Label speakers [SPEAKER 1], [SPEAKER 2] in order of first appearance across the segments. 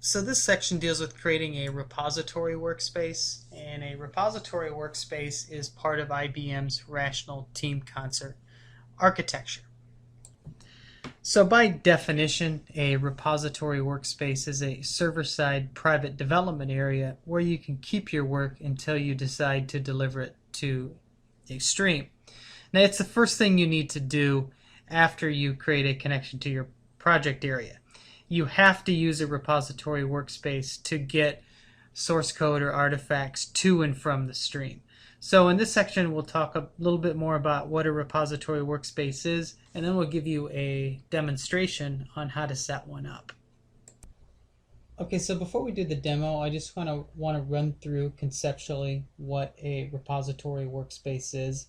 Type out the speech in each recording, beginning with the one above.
[SPEAKER 1] So this section deals with creating a repository workspace, and a repository workspace is part of IBM's Rational Team Concert architecture. So by definition, a repository workspace is a server-side private development area where you can keep your work until you decide to deliver it to a stream. Now, it's the first thing you need to do after you create a connection to your project area. You have to use a repository workspace to get source code or artifacts to and from the stream. So in this section, we'll talk a little bit more about what a repository workspace is, and then we'll give you a demonstration on how to set one up. Okay, so before we do the demo, I just want to run through conceptually what a repository workspace is.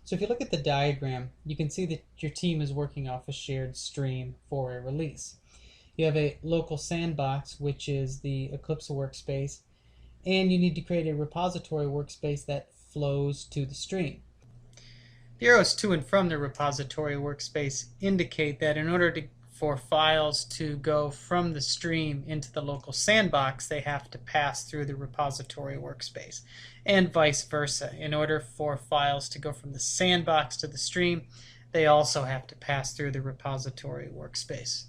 [SPEAKER 1] So if you look at the diagram, you can see that your team is working off a shared stream for a release. You have a local sandbox, which is the Eclipse workspace, and you need to create a repository workspace that flows to the stream. The arrows to and from the repository workspace indicate that in order for files to go from the stream into the local sandbox, they have to pass through the repository workspace, and vice versa. In order for files to go from the sandbox to the stream, they also have to pass through the repository workspace.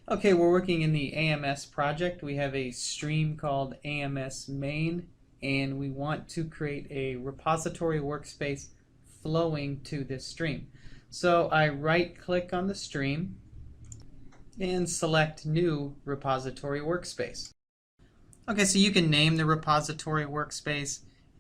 [SPEAKER 1] Okay, we're working in the AMS project. We have a stream called AMS main, and we want to create a repository workspace flowing to this stream. So I right-click on the stream and select New Repository Workspace. Okay, so you can name the repository workspace,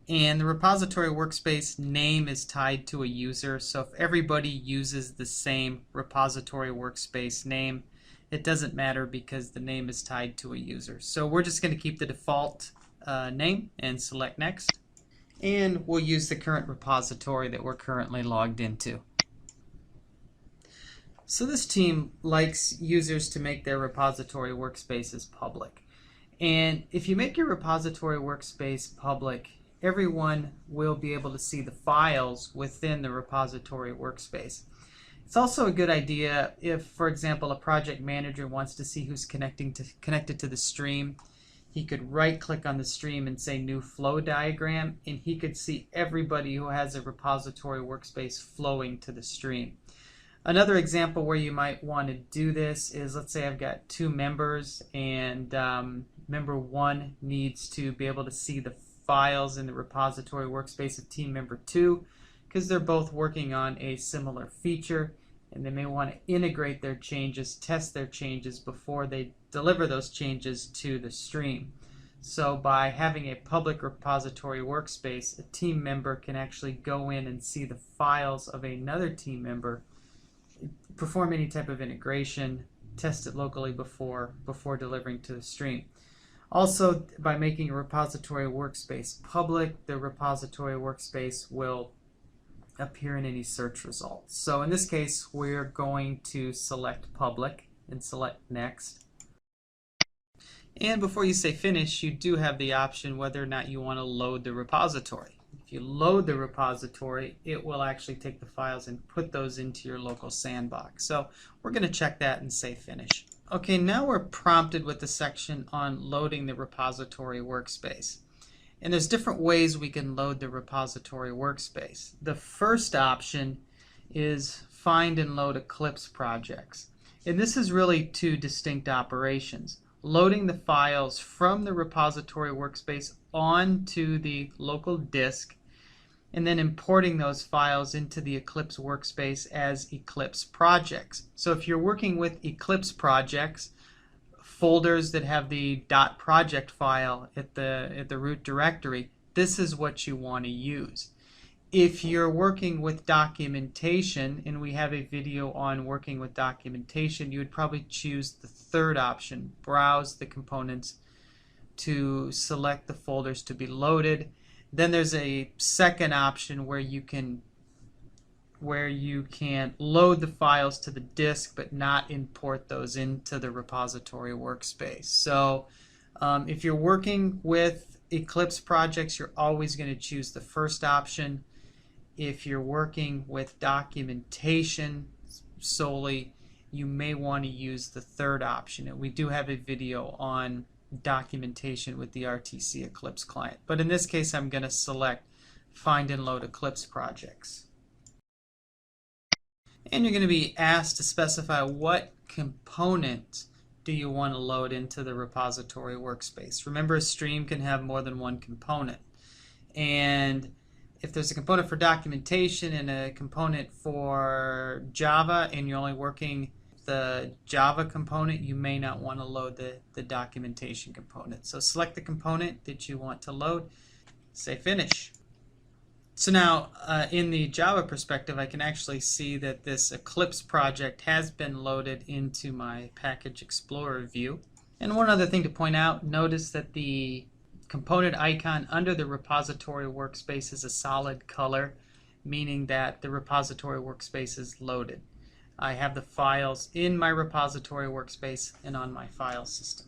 [SPEAKER 1] and the repository workspace name is tied to a user. So if everybody uses the same repository workspace name, it doesn't matter because the name is tied to a user. So we're just going to keep the default name and select Next. And we'll use the current repository that we're currently logged into. So this team likes users to make their repository workspaces public. And if you make your repository workspace public, everyone will be able to see the files within the repository workspace. It's also a good idea if, for example, a project manager wants to see who's connected to the stream. He could right-click on the stream and say New Flow Diagram, and he could see everybody who has a repository workspace flowing to the stream. Another example where you might want to do this is, let's say I've got two members, and member 1 needs to be able to see the files in the repository workspace of team member 2, because they're both working on a similar feature, and they may want to integrate their changes, test their changes before they deliver those changes to the stream. So by having a public repository workspace, a team member can actually go in and see the files of another team member, perform any type of integration, test it locally before delivering to the stream. Also, by making a repository workspace public, the repository workspace will appear in any search results. So in this case, we're going to select public and select Next. And before you say finish, you do have the option whether or not you want to load the repository. If you load the repository, it will actually take the files and put those into your local sandbox. So we're going to check that and say finish. Okay, now we're prompted with the section on loading the repository workspace. And there's different ways we can load the repository workspace. The first option is find and load Eclipse projects. And this is really two distinct operations. Loading the files from the repository workspace onto the local disk, and then importing those files into the Eclipse workspace as Eclipse projects. So if you're working with Eclipse projects, folders that have the .project file at the root directory, this is what you want to use. If you're working with documentation, and we have a video on working with documentation, you would probably choose the third option, browse the components to select the folders to be loaded. Then there's a second option where you can load the files to the disk but not import those into the repository workspace. So if you're working with Eclipse projects, you're always going to choose the first option. If you're working with documentation solely, you may want to use the third option. And we do have a video on documentation with the RTC Eclipse client. But in this case, I'm going to select Find and Load Eclipse Projects. And you're going to be asked to specify what component do you want to load into the repository workspace. Remember, a stream can have more than one component. And if there's a component for documentation and a component for Java, and you're only working the Java component, you may not want to load the documentation component. So select the component that you want to load, say Finish. So now in the Java perspective, I can actually see that this Eclipse project has been loaded into my Package Explorer view. And one other thing to point out, notice that the component icon under the repository workspace is a solid color, meaning that the repository workspace is loaded. I have the files in my repository workspace and on my file system.